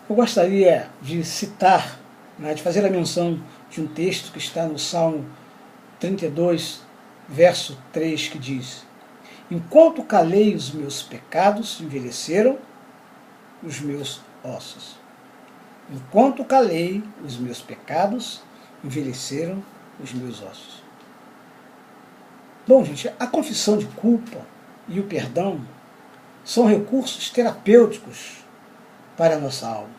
Eu gostaria de citar, né, de fazer a menção de um texto que está no Salmo 32, verso 3, que diz: enquanto calei os meus pecados, envelheceram os meus ossos. Enquanto calei os meus pecados, envelheceram os meus ossos. Bom, gente, a confissão de culpa e o perdão são recursos terapêuticos para a nossa alma.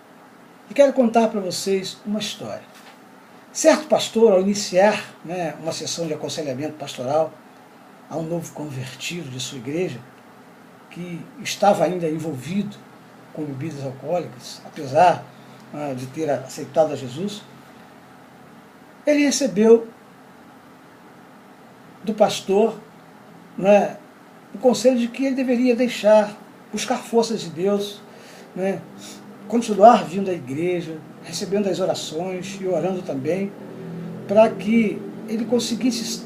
E quero contar para vocês uma história. Certo pastor, ao iniciar, uma sessão de aconselhamento pastoral a um novo convertido de sua igreja, que estava ainda envolvido com bebidas alcoólicas, apesar de ter aceitado a Jesus, ele recebeu do pastor o conselho de que ele deveria buscar forças de Deus, continuar vindo à igreja, recebendo as orações e orando também, para que ele conseguisse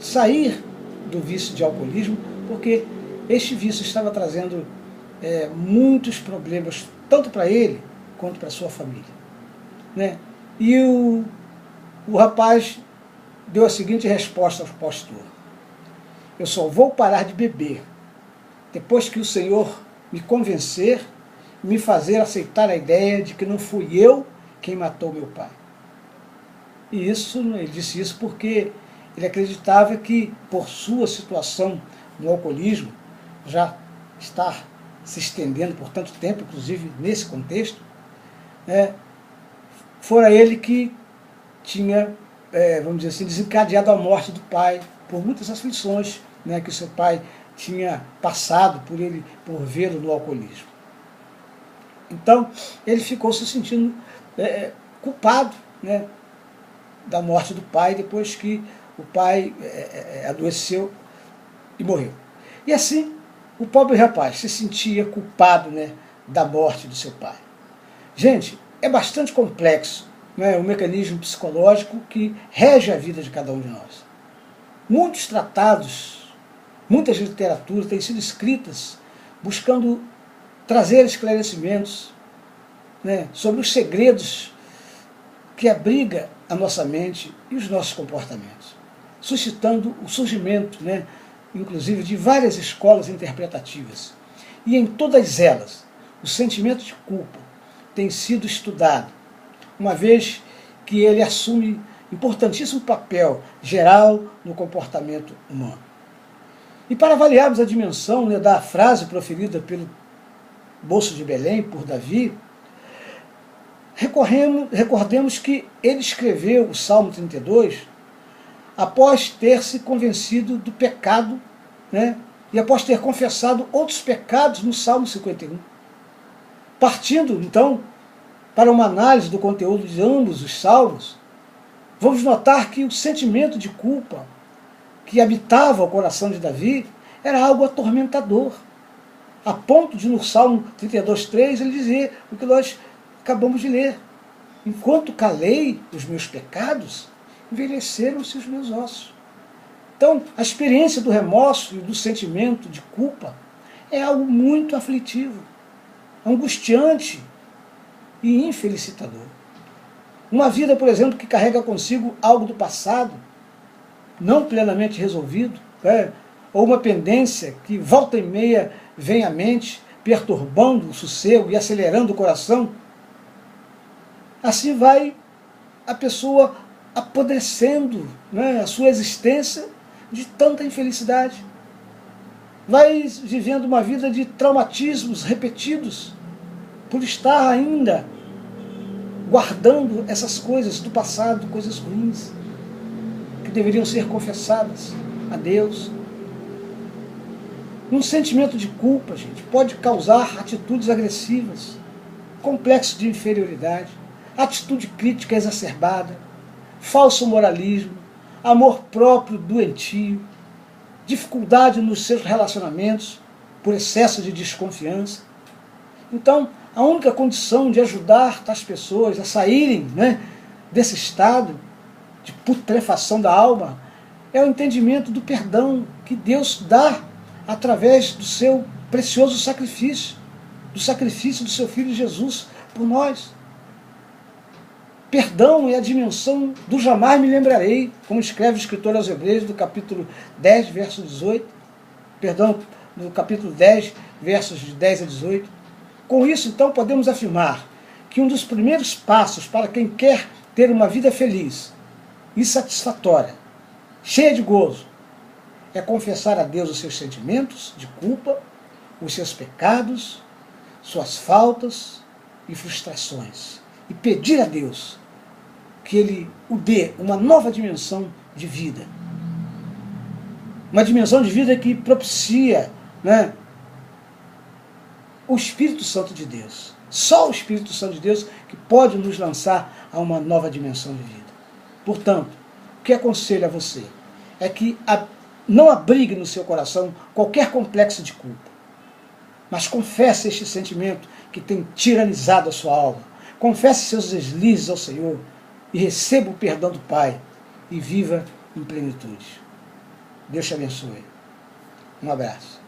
sair do vício de alcoolismo, porque este vício estava trazendo muitos problemas, tanto para ele quanto para a sua família. E o rapaz deu a seguinte resposta ao pastor: eu só vou parar de beber depois que o Senhor me convencer, me fazer aceitar a ideia de que não fui eu quem matou meu pai. E ele disse isso porque ele acreditava que, por sua situação no alcoolismo, já estar se estendendo por tanto tempo, inclusive nesse contexto, fora ele que tinha, vamos dizer assim, desencadeado a morte do pai, por muitas aflições que o seu pai tinha passado por vê-lo no alcoolismo. Então, ele ficou se sentindo culpado da morte do pai, depois que o pai adoeceu e morreu. E assim, o pobre rapaz se sentia culpado da morte do seu pai. Gente, é bastante complexo o mecanismo psicológico que rege a vida de cada um de nós. Muitos tratados, muitas literaturas têm sido escritas buscando trazer esclarecimentos sobre os segredos que abriga a nossa mente e os nossos comportamentos, suscitando o surgimento, inclusive, de várias escolas interpretativas. E em todas elas, o sentimento de culpa tem sido estudado, uma vez que ele assume importantíssimo papel geral no comportamento humano. E para avaliarmos a dimensão da frase proferida pelo Moço de Belém, por Davi, recordemos que ele escreveu o Salmo 32 após ter se convencido do pecado, e após ter confessado outros pecados no Salmo 51. Partindo, então, para uma análise do conteúdo de ambos os salmos, vamos notar que o sentimento de culpa que habitava o coração de Davi era algo atormentador, a ponto de, no Salmo 32:3, ele dizer o que nós acabamos de ler: enquanto calei os meus pecados, envelheceram-se os meus ossos. Então, a experiência do remorso e do sentimento de culpa é algo muito aflitivo, angustiante e infelicitador. Uma vida, por exemplo, que carrega consigo algo do passado, não plenamente resolvido, ou uma pendência que volta e meia vem à mente, perturbando o sossego e acelerando o coração, assim vai a pessoa apodrecendo a sua existência de tanta infelicidade. Vai vivendo uma vida de traumatismos repetidos, por estar ainda guardando essas coisas do passado, coisas ruins, que deveriam ser confessadas a Deus. Um sentimento de culpa, gente, pode causar atitudes agressivas, complexo de inferioridade, atitude crítica exacerbada, falso moralismo, amor próprio doentio, dificuldade nos seus relacionamentos por excesso de desconfiança. Então, a única condição de ajudar tais pessoas a saírem desse estado de putrefação da alma é o entendimento do perdão que Deus dá através do seu precioso sacrifício, do sacrifício do seu Filho Jesus, por nós. Perdão é a dimensão do jamais me lembrarei, como escreve o escritor aos Hebreus, do capítulo 10, verso 18. Perdão, no capítulo 10, versos de 10 a 18. Com isso, então, podemos afirmar que um dos primeiros passos para quem quer ter uma vida feliz e satisfatória, cheia de gozo, é confessar a Deus os seus sentimentos de culpa, os seus pecados, suas faltas e frustrações, e pedir a Deus que Ele o dê uma nova dimensão de vida. Uma dimensão de vida que propicia, né, o Espírito Santo de Deus. Só o Espírito Santo de Deus que pode nos lançar a uma nova dimensão de vida. Portanto, o que aconselho a você é que não abrigue no seu coração qualquer complexo de culpa, mas confesse este sentimento que tem tiranizado a sua alma. Confesse seus deslizes ao Senhor e receba o perdão do Pai e viva em plenitude. Deus te abençoe. Um abraço.